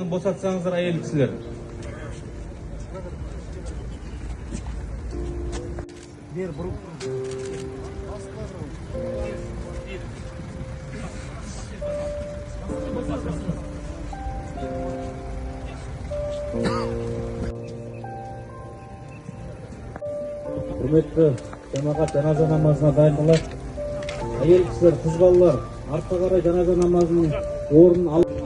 Босатсаңыздар әйел кісілер. Құрметті жамағат, жаназа намазына дайындалады. Әйел кісілер, қыз балалар, артқа қарай жаназа намазының орнын алып.